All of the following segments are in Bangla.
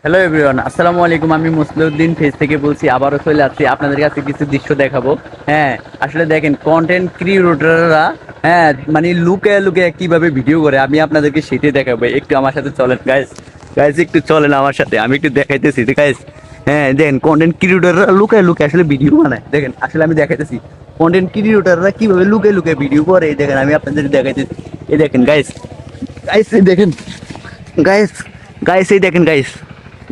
হ্যালো এভরিওয়ান, আসসালামু আলাইকুম। আমি মুসলিউদ্দিন ফেজ থেকে বলছি, আবারও চলে আসছি আপনাদের কাছে কিছু দৃশ্য দেখাবো। হ্যাঁ, আসলে দেখেন কন্টেন্ট ক্রিয়েটররা হ্যাঁ মানে লুকে লুকে কিভাবে ভিডিও করে আমি আপনাদেরকে সেটাই দেখাবো। একটু আমার সাথে চলেন গাইস, গাইস একটু চলেন আমার সাথে, আমি একটু দেখাইতেছি গাইস। হ্যাঁ দেখেন কন্টেন্ট ক্রিয়েটররা লুকে লুকে আসলে ভিডিও বানায়। দেখেন আসলে আমি দেখাইতেছি কন্টেন্ট ক্রিয়েটররা কিভাবে লুকে লুকে ভিডিও করে। এই দেখেন আমি আপনাদের দেখাইতেছি। এই দেখেন গাইস, গাইস এই দেখেন গাইস, গাইস এই দেখেন গাইস,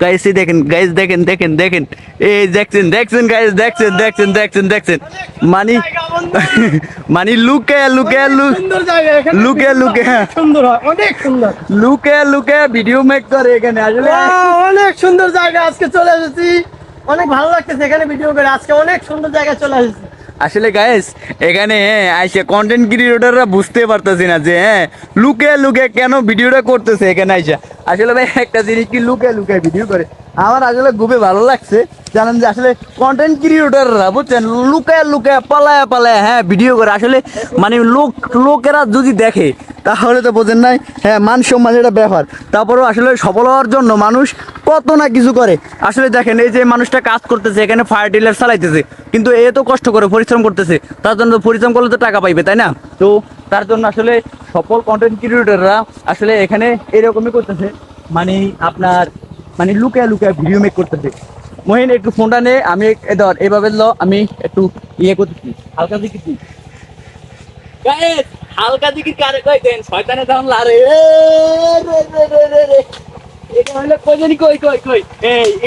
গাইস এই দেখেন গাইস, দেখেন দেখেন দেখেন, এই দেখছেন দেখছেন গাইস, দেখছেন দেখছেন দেখছেন দেখছেন মানে মানে লুকে লুকে সুন্দর জায়গা এখানে, লুকে লুকে সুন্দর হয়, অনেক সুন্দর। লুকে লুকে ভিডিও মেক করে এখানে আসলে। অনেক সুন্দর জায়গা, আজকে চলে এসেছি, অনেক ভালো লাগতেছে এখানে ভিডিও করে। আজকে অনেক সুন্দর জায়গায় চলে এসেছি। আসলে গাইস এখানে আইসে কন্টেন্ট ক্রিয়েটররা বুঝতে পারতেছি না যে লুকে লুকে কেন ভিডিওটা করতেছে এখানে আইসা। আসলে ভাই একটা জিনিস কি লুকে লুকে ভিডিও করে আমার আসলে খুবই ভালো লাগছে। জানেন যে আসলে কন্টেন্ট ক্রিয়েটররা বুঝছেন লুকে লুকে পালায় পালায় ভিডিও করে। আসলে মানে লোকেরা যদি দেখে তাহলে তো বোঝেন নাই, মান সম্মান এটা ব্যাপার। তারপরেও আসলে সফল হওয়ার জন্য মানুষ কত না কিছু করে। আসলে দেখেন এই যে মানুষটা কাজ করতেছে এখানে, ফায়ার ডিলার চালাইতেছে, কিন্তু এ তো কষ্ট করে পরিশ্রম করতেছে, তার জন্য পরিশ্রম করলে তো টাকা পাইবে তাই না? তো তার জন্য আসলে সফল কন্টেন্ট ক্রিয়েটররা আসলে এখানে এরকমই করতেছে, মানে আপনার মানে লুকায় লুকায় ভিডিও মেক করতেছে। মহিন একটু ফোনটা নে, আমি ধর এভাবে আমি একটু ইয়ে করতেছি, হালকা দিচ্ছি গাইস, হালকা দিকে কারে কই দেন শয়তানে দাম লারে রে। এটা হলো কই জানি কই কই কই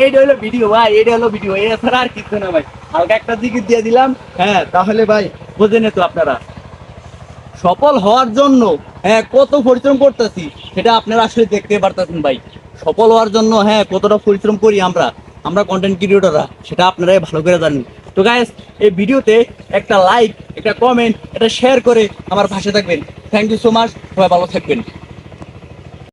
এইটা হলো ভিডিও ভাই, এটা হলো ভিডিও, এ ছাড়া আর কিছু না ভাই। হালকা একটা দিকে দিয়ে দিলাম, তাহলে ভাই বোঝেন তো আপনারা সফল হওয়ার জন্য কত পরিশ্রম করতেছি সেটা আপনারা আসলে দেখতে পারতেছেন ভাই। সফল হওয়ার জন্য কতটা পরিশ্রম করি আমরা আমরা কন্টেন্ট ক্রিয়েটররা, সেটা আপনারাই ভালো করে জানেন। তো গাইস এই ভিডিওতে একটা লাইক, একটা কমেন্ট, একটা শেয়ার করে আমার পাশে থাকবেন। থ্যাংক ইউ সো মাচ, সবাই ভালো থাকবেন।